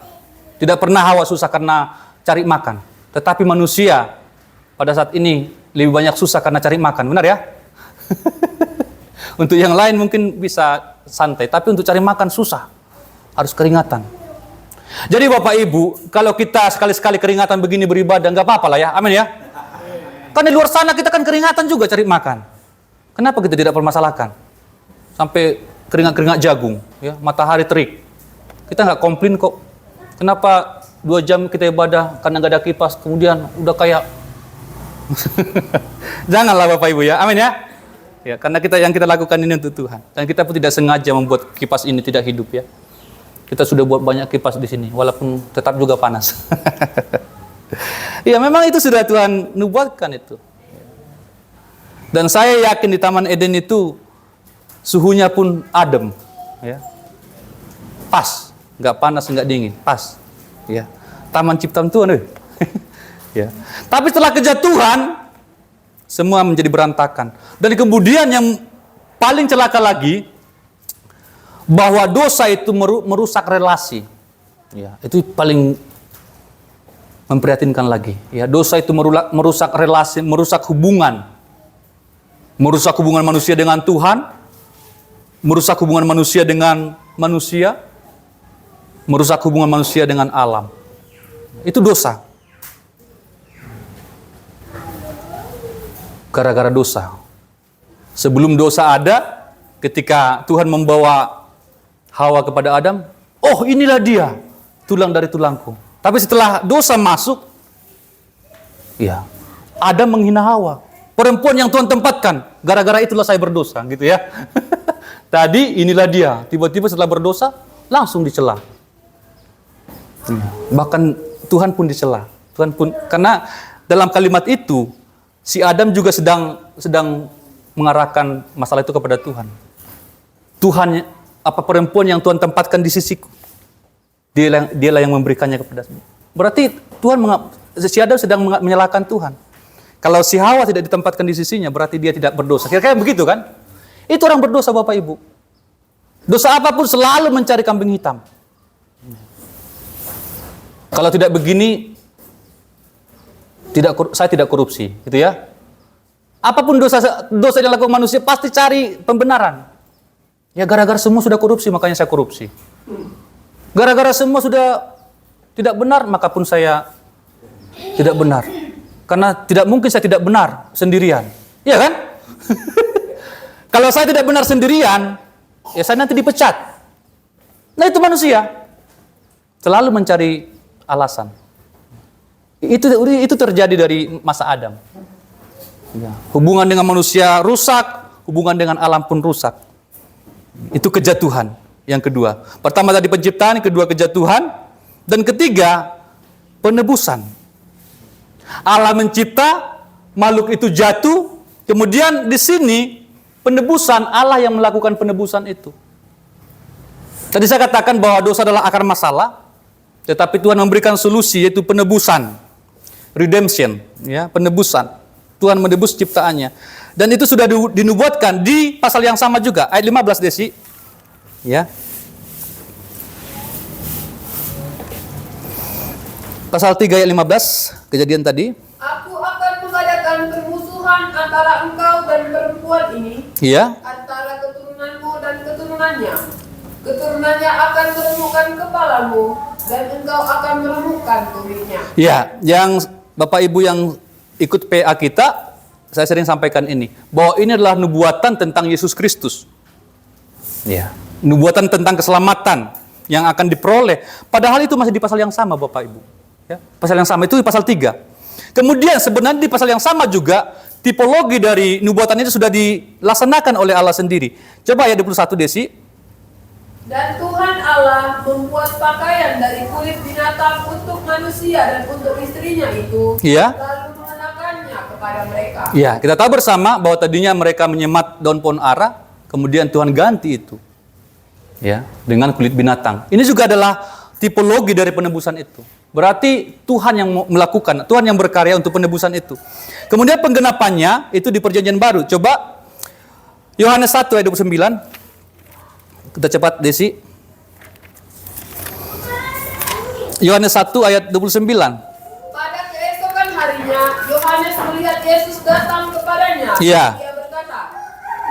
Tidak pernah Hawa susah karena cari makan. Tetapi manusia pada saat ini lebih banyak susah karena cari makan, benar ya? Untuk yang lain mungkin bisa santai, tapi untuk cari makan susah. Harus keringatan. Jadi Bapak Ibu, kalau kita sekali-sekali keringatan begini beribadah, nggak apa-apa lah ya, amin ya. Kan di luar sana kita kan keringatan juga cari makan. Kenapa kita tidak permasalahkan? Sampai keringat-keringat jagung, ya, matahari terik. Kita nggak komplain kok. Kenapa 2 jam kita ibadah karena nggak ada kipas, kemudian udah kayak... Janganlah Bapak Ibu ya, amin ya. Ya, karena yang kita lakukan ini untuk Tuhan. Dan kita pun tidak sengaja membuat kipas ini tidak hidup ya. Kita sudah buat banyak kipas di sini, walaupun tetap juga panas. Ya memang itu sudah Tuhan nubuatkan itu. Dan saya yakin di Taman Eden itu suhunya pun adem, ya. Pas, nggak panas, nggak dingin, pas. Ya. Taman ciptaan Tuhan, ya. Tapi setelah kejatuhan, semua menjadi berantakan. Dan kemudian yang paling celaka lagi, bahwa dosa itu merusak relasi. Ya, itu paling memprihatinkan lagi. Ya, dosa itu merusak relasi, merusak hubungan. Merusak hubungan manusia dengan Tuhan, merusak hubungan manusia dengan manusia, merusak hubungan manusia dengan alam. Itu dosa. Gara-gara dosa. Sebelum dosa ada, ketika Tuhan membawa Hawa kepada Adam, oh inilah dia, tulang dari tulangku. Tapi setelah dosa masuk, ya, Adam menghina Hawa. Perempuan yang Tuhan tempatkan, gara-gara itulah saya berdosa, gitu ya. Tadi inilah dia, tiba-tiba setelah berdosa, langsung dicela. Bahkan Tuhan pun dicela. Karena dalam kalimat itu, si Adam juga sedang mengarahkan masalah itu kepada Tuhan. Apa perempuan yang Tuhan tempatkan di sisiku, dialah yang memberikannya kepada saya. Berarti si Adam sedang menyalahkan Tuhan. Kalau si Hawa tidak ditempatkan di sisinya, berarti dia tidak berdosa. Kira-kira begitu kan? Itu orang berdosa Bapak Ibu. Dosa apapun selalu mencari kambing hitam. Kalau tidak begini, saya tidak korupsi, gitu ya. Apapun dosa yang dilakukan manusia pasti cari pembenaran. Ya gara-gara semua sudah korupsi, makanya saya korupsi. Gara-gara semua sudah tidak benar, maka pun saya tidak benar. Karena tidak mungkin saya tidak benar sendirian. Iya kan? Kalau saya tidak benar sendirian, ya saya nanti dipecat. Nah itu manusia. Selalu mencari alasan. Itu terjadi dari masa Adam. Ya. Hubungan dengan manusia rusak, hubungan dengan alam pun rusak. Itu kejatuhan yang kedua. Pertama tadi penciptaan, kedua kejatuhan, dan ketiga penebusan. Allah mencipta, makhluk itu jatuh, kemudian di sini penebusan, Allah yang melakukan penebusan itu. Tadi saya katakan bahwa dosa adalah akar masalah, tetapi Tuhan memberikan solusi, yaitu penebusan, redemption. ya, penebusan. Tuhan menebus ciptaannya. Dan itu sudah dinubuatkan di pasal yang sama juga, ayat 15 Desi. Ya. Pasal 3 ayat 15, kejadian tadi. Aku akan mengadakan permusuhan antara engkau dan perempuan ini, Iya. antara keturunanmu dan keturunannya. Keturunannya akan meremukkan kepalamu, dan engkau akan meremukkan tumitnya. Ya, yang Bapak Ibu yang ikut PA kita, saya sering sampaikan ini, bahwa ini adalah nubuatan tentang Yesus Kristus. Ya, nubuatan tentang keselamatan yang akan diperoleh. Padahal itu masih di pasal yang sama, Bapak Ibu. Ya, pasal yang sama itu di pasal 3. Kemudian sebenarnya di pasal yang sama juga tipologi dari nubuatan itu sudah dilaksanakan oleh Allah sendiri. Coba ayat 21 Desi. Dan Tuhan Allah membuat pakaian dari kulit binatang untuk manusia dan untuk istrinya itu, Iya. lalu mengenakannya kepada mereka. Ya, kita tahu bersama bahwa tadinya mereka menyemat daun pohon ara, kemudian Tuhan ganti itu. Ya, dengan kulit binatang. Ini juga adalah tipologi dari penebusan itu. Berarti Tuhan yang melakukan, Tuhan yang berkarya untuk penebusan itu. Kemudian penggenapannya itu di Perjanjian Baru. Coba Yohanes 1 ayat 29. Kita cepat Desi. Yohanes 1 ayat 29. Pada keesokan harinya, Yohanes melihat Yesus datang kepadanya. Iya. Dia berkata,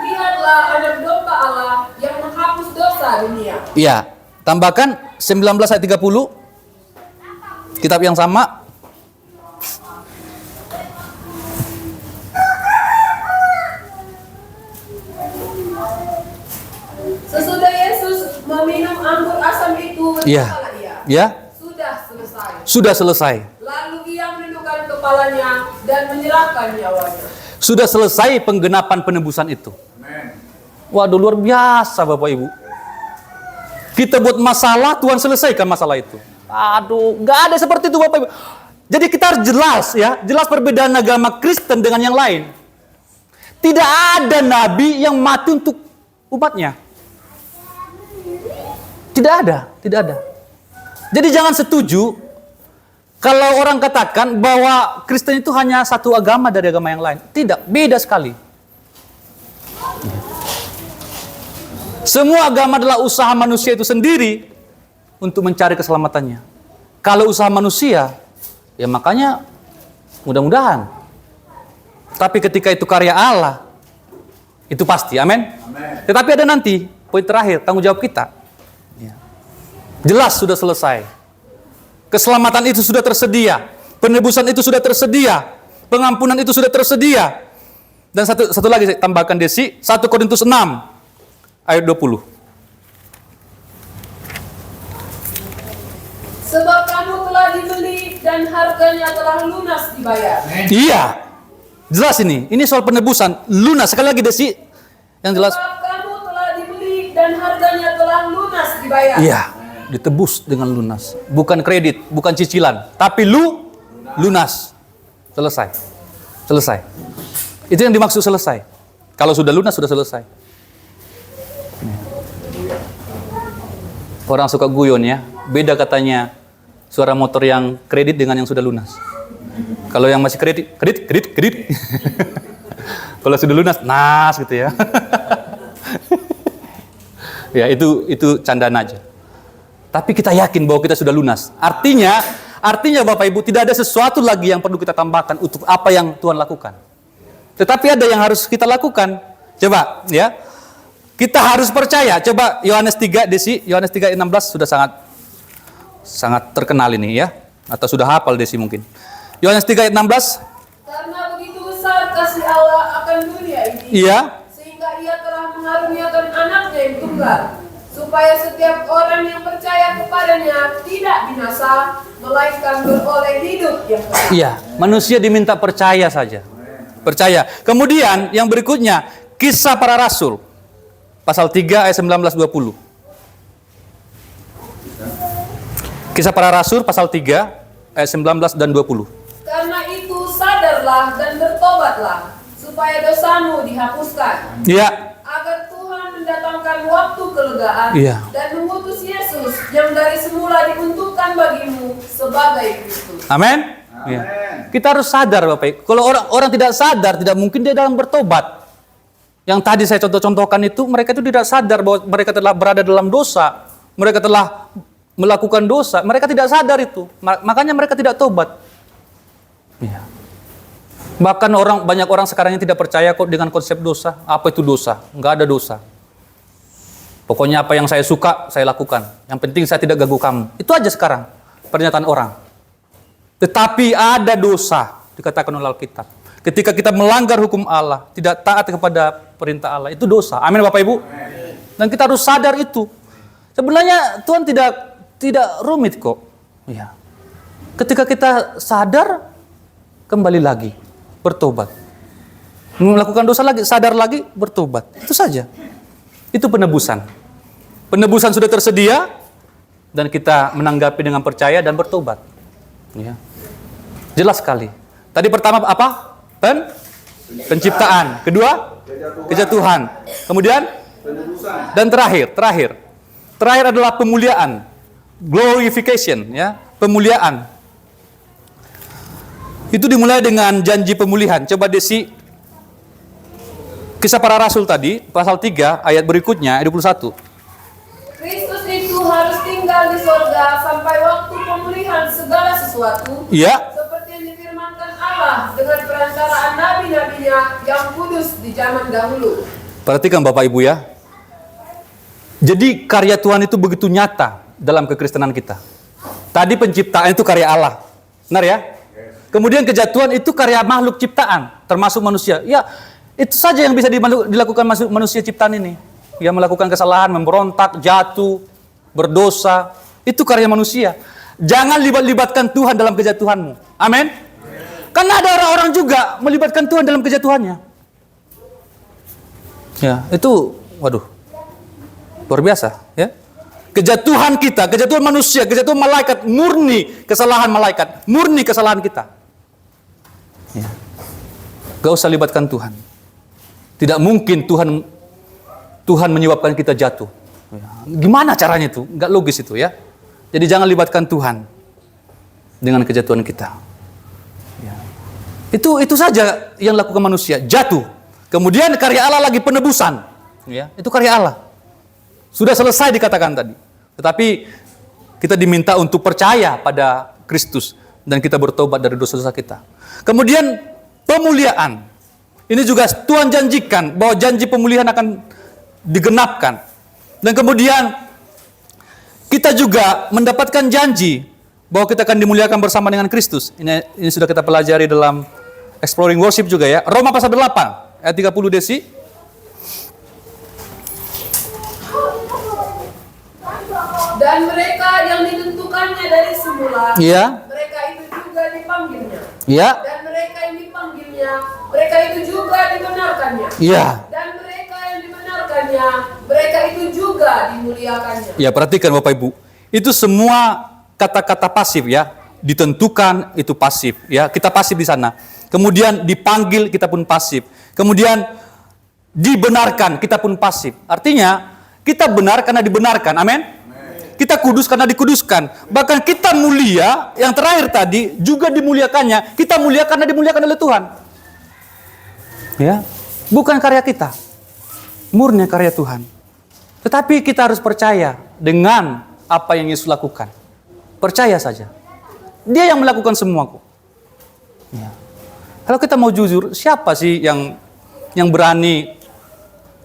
lihatlah anak domba Allah yang menghapus dosa dunia. Iya. Tambahkan 19 ayat 30. Kitab yang sama. Sesudah Yesus meminum anggur asam itu, Iya. berkata ia, Ya. sudah selesai. Sudah selesai. Lalu ia menundukkan kepalanya dan menyerahkan nyawanya. Sudah selesai penggenapan penebusan itu. Waduh, luar biasa Bapak Ibu. Kita buat masalah, Tuhan selesaikan masalah itu. Aduh, nggak ada seperti itu Bapak Ibu. Jadi kita harus jelas ya, jelas perbedaan agama Kristen dengan yang lain. Tidak ada nabi yang mati untuk umatnya. Tidak ada, tidak ada. Jadi jangan setuju kalau orang katakan bahwa Kristen itu hanya satu agama dari agama yang lain. Tidak, beda sekali. Semua agama adalah usaha manusia itu sendiri untuk mencari keselamatannya. Kalau usaha manusia, ya makanya mudah-mudahan. Tapi ketika itu karya Allah, itu pasti, amin. Tetapi ada nanti, poin terakhir, tanggung jawab kita. Ya. Jelas sudah selesai. Keselamatan itu sudah tersedia. Penebusan itu sudah tersedia. Pengampunan itu sudah tersedia. Dan satu lagi saya tambahkan Desi, 1 Korintus 6 ayat 20. Sebab kamu telah dibeli dan harganya telah lunas dibayar. Iya. Jelas ini. Ini soal penebusan. Lunas. Sekali lagi Desi. Yang jelas. Sebab kamu telah dibeli dan harganya telah lunas dibayar. Iya. Ditebus dengan lunas. Bukan kredit, bukan cicilan. Tapi lunas. Selesai. Selesai. Itu yang dimaksud selesai. Kalau sudah lunas, sudah selesai. Orang suka guyon ya. Beda katanya suara motor yang kredit dengan yang sudah lunas. Kalau yang masih kredit. Kalau sudah lunas, nas gitu ya. Ya itu candaan aja. Tapi kita yakin bahwa kita sudah lunas. Artinya Bapak Ibu tidak ada sesuatu lagi yang perlu kita tambahkan untuk apa yang Tuhan lakukan. Tetapi ada yang harus kita lakukan. Coba ya. Kita harus percaya. Coba Yohanes 3 Desi, Yohanes 3:16 sudah sangat terkenal ini ya. Atau sudah hafal Desi mungkin. Yohanes 3:16. Karena begitu besar kasih Allah akan dunia ini. Iya. Sehingga ia telah mengaruniakan anaknya yang tunggal. Supaya setiap orang yang percaya kepadanya tidak binasa, melainkan beroleh hidup yang kekal. Iya, manusia diminta percaya saja. Percaya. Kemudian yang berikutnya, Kisah Para Rasul. Pasal 3 ayat 19-20. Kisah Para Rasul pasal 3 ayat 19 dan 20. Karena itu sadarlah dan bertobatlah, supaya dosamu dihapuskan. Iya. Agar Tuhan mendatangkan waktu kelegaan Iya. dan mengutus Yesus yang dari semula diuntukkan bagimu sebagai Kristus. Amin. Ya. Kita harus sadar Bapak Ibu. Kalau orang tidak sadar, tidak mungkin dia dalam bertobat. Yang tadi saya contoh-contohkan itu, mereka itu tidak sadar bahwa mereka telah berada dalam dosa. Mereka telah melakukan dosa. Mereka tidak sadar itu. Makanya mereka tidak tobat. Ya. Bahkan banyak orang sekarang yang tidak percaya kok dengan konsep dosa. Apa itu dosa? Enggak ada dosa. Pokoknya apa yang saya suka, saya lakukan. Yang penting saya tidak ganggu kamu. Itu aja sekarang pernyataan orang. Tetapi ada dosa, dikatakan oleh Alkitab. Ketika kita melanggar hukum Allah, tidak taat kepada perintah Allah, itu dosa. Amin Bapak Ibu. Dan kita harus sadar itu. Sebenarnya Tuhan tidak rumit kok. Ya. Ketika kita sadar, kembali lagi, bertobat. Melakukan dosa lagi, sadar lagi, bertobat. Itu saja. Itu penebusan. Penebusan sudah tersedia, dan kita menanggapi dengan percaya dan bertobat. Ya. Jelas sekali. Tadi pertama apa? Penciptaan. Kedua, kejatuhan. Kemudian, dan terakhir adalah pemuliaan, glorification, ya, pemuliaan. Itu dimulai dengan janji pemulihan. Coba Desi, Kisah Para Rasul tadi, pasal 3, ayat berikutnya, ayat 21. Kristus itu harus tinggal di sorga sampai waktu pemulihan segala sesuatu. Iya. Seperti yang difirmankan Allah dengan perantaraan nabi-nabinya yang kudus di zaman dahulu. Perhatikan Bapak Ibu ya. Jadi karya Tuhan itu begitu nyata dalam kekristenan kita. Tadi penciptaan itu karya Allah. Benar ya? Kemudian kejatuhan itu karya makhluk ciptaan, termasuk manusia. Ya, itu saja yang bisa dilakukan manusia ciptaan ini. Yang melakukan kesalahan, memberontak, jatuh, berdosa. Itu karya manusia. Jangan libatkan Tuhan dalam kejatuhanmu. Amin. Karena ada orang-orang juga melibatkan Tuhan dalam kejatuhannya. Ya, itu waduh. Luar biasa, ya. Kejatuhan kita, kejatuhan manusia, kejatuhan malaikat, murni kesalahan malaikat, murni kesalahan kita. Ya. Gak usah libatkan Tuhan. Tidak mungkin Tuhan menyebabkan kita jatuh. Ya. Gimana caranya itu? Gak logis itu ya. Jadi jangan libatkan Tuhan dengan kejatuhan kita. Ya. Itu saja yang lakukan manusia, jatuh. Kemudian karya Allah lagi penebusan. Ya. Itu karya Allah. Sudah selesai dikatakan tadi. Tetapi kita diminta untuk percaya pada Kristus dan kita bertobat dari dosa-dosa kita. Kemudian pemuliaan. Ini juga Tuhan janjikan bahwa janji pemulihan akan digenapkan. Dan kemudian kita juga mendapatkan janji bahwa kita akan dimuliakan bersama dengan Kristus. Ini sudah kita pelajari dalam Exploring Worship juga ya. Roma pasal 8 ayat 30 Desi. Dan mereka yang ditentukannya dari semula, ya. Mereka itu juga dipanggilnya. Ya. Dan mereka yang dipanggilnya, mereka itu juga dibenarkannya. Ya. Dan mereka yang dibenarkannya, mereka itu juga dimuliakannya. Ya, perhatikan Bapak Ibu. Itu semua kata-kata pasif ya. Ditentukan itu pasif ya. Kita pasif di sana. Kemudian dipanggil kita pun pasif. Kemudian dibenarkan kita pun pasif. Artinya kita benar karena dibenarkan. Amin. Kita kudus karena dikuduskan. Bahkan kita mulia, yang terakhir tadi juga dimuliakannya. Kita mulia karena dimuliakan oleh Tuhan. Ya, bukan karya kita. Murni karya Tuhan. Tetapi kita harus percaya dengan apa yang Yesus lakukan. Percaya saja. Dia yang melakukan semua kok. Ya. Kalau kita mau jujur, siapa sih yang berani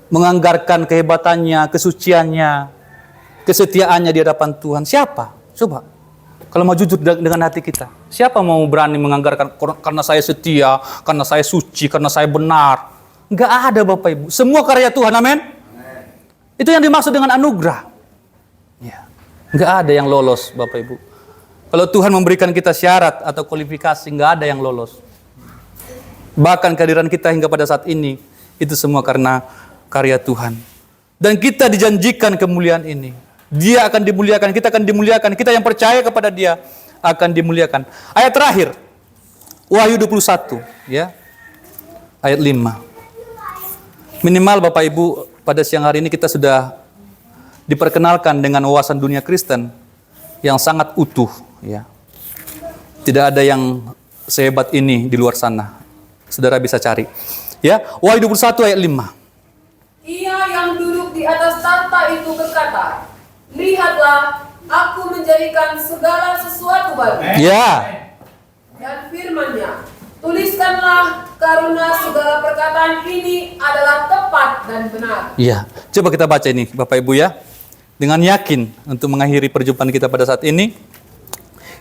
menganggarkan kehebatannya, kesuciannya, kesetiaannya di hadapan Tuhan? Siapa? Coba. Kalau mau jujur dengan hati kita. Siapa mau berani menganggarkan karena saya setia, karena saya suci, karena saya benar? Enggak ada Bapak Ibu. Semua karya Tuhan, amin? Itu yang dimaksud dengan anugerah. Ya. Enggak ada yang lolos Bapak Ibu. Kalau Tuhan memberikan kita syarat atau kualifikasi, enggak ada yang lolos. Bahkan kehadiran kita hingga pada saat ini, itu semua karena karya Tuhan. Dan kita dijanjikan kemuliaan ini. Dia akan dimuliakan, kita akan dimuliakan. Kita yang percaya kepada Dia akan dimuliakan. Ayat terakhir, Wahyu 21, ya, ayat 5. Minimal Bapak Ibu, pada siang hari ini kita sudah diperkenalkan dengan wawasan dunia Kristen yang sangat utuh, ya. Tidak ada yang sehebat ini di luar sana. Saudara bisa cari. Ya, Wahyu 21 ayat 5. Ia yang duduk di atas tahta itu berkata, lihatlah, aku menjadikan segala sesuatu baru. Ya. Dan firman-Nya, tuliskanlah karena segala perkataan ini adalah tepat dan benar. Ya, coba kita baca ini Bapak Ibu ya. Dengan yakin untuk mengakhiri perjumpaan kita pada saat ini.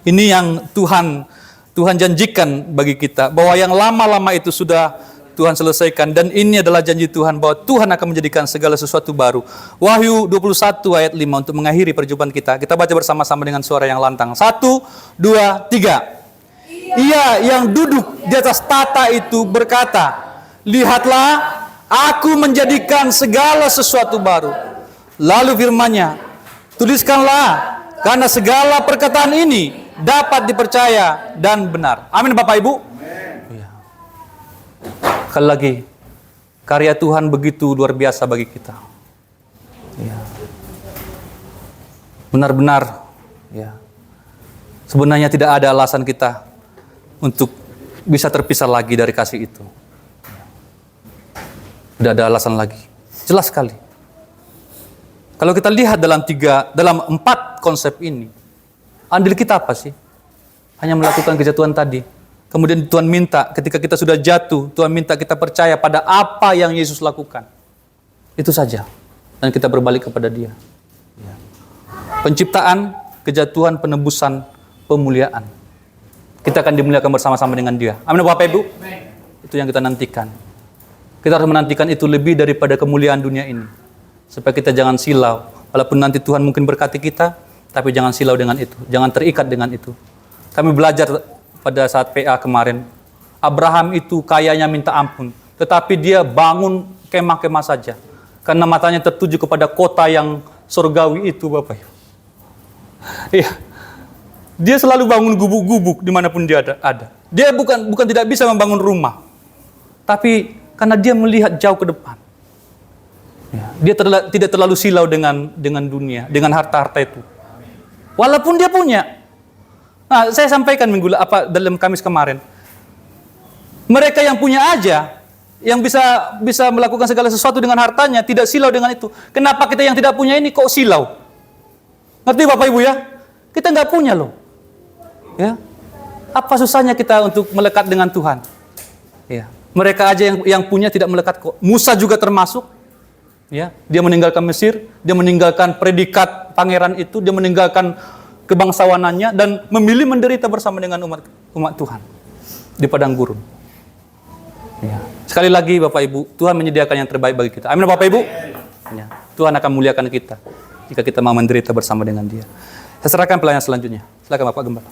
Ini yang Tuhan janjikan bagi kita, bahwa yang lama-lama itu sudah Tuhan selesaikan, dan ini adalah janji Tuhan bahwa Tuhan akan menjadikan segala sesuatu baru. Wahyu 21 ayat 5 untuk mengakhiri perjumpaan kita. Kita baca bersama-sama dengan suara yang lantang. 1, 2, 3. Ia yang duduk di atas tahta itu berkata, lihatlah, aku menjadikan segala sesuatu baru. Lalu firman-Nya, tuliskanlah, karena segala perkataan ini dapat dipercaya dan benar. Amin Bapak Ibu. Sekali lagi, karya Tuhan begitu luar biasa bagi kita. Ya. Benar-benar, ya. Sebenarnya tidak ada alasan kita untuk bisa terpisah lagi dari kasih itu. Tidak ada alasan lagi. Jelas sekali. Kalau kita lihat dalam 4 konsep ini, andil kita apa sih? Hanya melakukan kejatuhan tadi. Kemudian Tuhan minta ketika kita sudah jatuh, Tuhan minta kita percaya pada apa yang Yesus lakukan. Itu saja. Dan kita berbalik kepada Dia. Penciptaan, kejatuhan, penebusan, pemuliaan. Kita akan dimuliakan bersama-sama dengan Dia. Amin Bapak Ibu. Itu yang kita nantikan. Kita harus menantikan itu lebih daripada kemuliaan dunia ini. Supaya kita jangan silau. Walaupun nanti Tuhan mungkin berkati kita, tapi jangan silau dengan itu. Jangan terikat dengan itu. Kami belajar pada saat PA kemarin, Abraham itu kayanya minta ampun, tetapi dia bangun kemah-kemah saja, karena matanya tertuju kepada kota yang surgawi itu, Bapak. Iya, dia selalu bangun gubuk-gubuk dimanapun dia ada. Dia bukan tidak bisa membangun rumah, tapi karena dia melihat jauh ke depan. Ya, dia tidak terlalu silau dengan dunia, dengan harta-harta itu. Walaupun dia punya. Nah, saya sampaikan dalam Kamis kemarin. Mereka yang punya aja, yang bisa melakukan segala sesuatu dengan hartanya, tidak silau dengan itu. Kenapa kita yang tidak punya ini kok silau? Ngerti Bapak Ibu ya? Kita nggak punya loh. Ya. Apa susahnya kita untuk melekat dengan Tuhan? Ya. Mereka aja yang punya tidak melekat kok. Musa juga termasuk. Ya. Dia meninggalkan Mesir, dia meninggalkan predikat pangeran itu, dia meninggalkan kebangsawanannya dan memilih menderita bersama dengan umat Tuhan di padang gurun. Ya. Sekali lagi Bapak Ibu, Tuhan menyediakan yang terbaik bagi kita. Amin Bapak Ibu. Ya. Tuhan akan muliakan kita jika kita mau menderita bersama dengan Dia. Saya serahkan pelayanan selanjutnya. Silakan Bapak Gembala.